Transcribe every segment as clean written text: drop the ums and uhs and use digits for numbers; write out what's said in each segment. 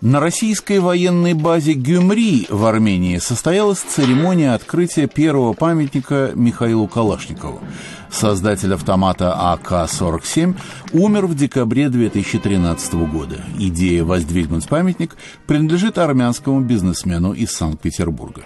На российской военной базе Гюмри в Армении состоялась церемония открытия первого памятника Михаилу Калашникову. Создатель автомата АК-47 умер в декабре 2013 года. Идея воздвигнуть памятник принадлежит армянскому бизнесмену из Санкт-Петербурга.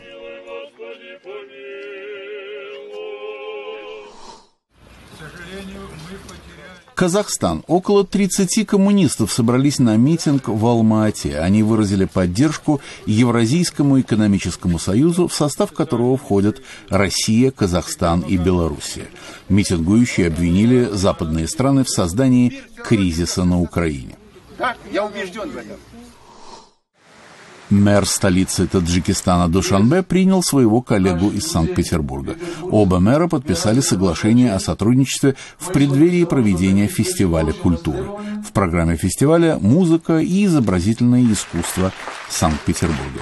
Казахстан. Около 30 коммунистов собрались на митинг в Алма-Ате. Они выразили поддержку Евразийскому экономическому союзу, в состав которого входят Россия, Казахстан и Белоруссия. Митингующие обвинили западные страны в создании кризиса на Украине. Да, я убежден в этом. Мэр столицы Таджикистана Душанбе принял своего коллегу из Санкт-Петербурга. Оба мэра подписали соглашение о сотрудничестве в преддверии проведения фестиваля культуры. В программе фестиваля музыка и изобразительное искусство Санкт-Петербурга.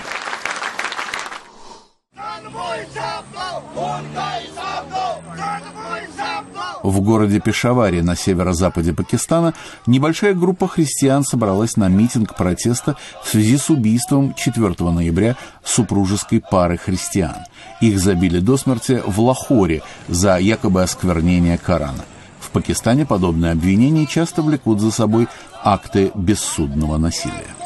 В городе Пешаваре на северо-западе Пакистана небольшая группа христиан собралась на митинг протеста в связи с убийством 4 ноября супружеской пары христиан. Их забили до смерти в Лахоре за якобы осквернение Корана. В Пакистане подобные обвинения часто влекут за собой акты бессудного насилия.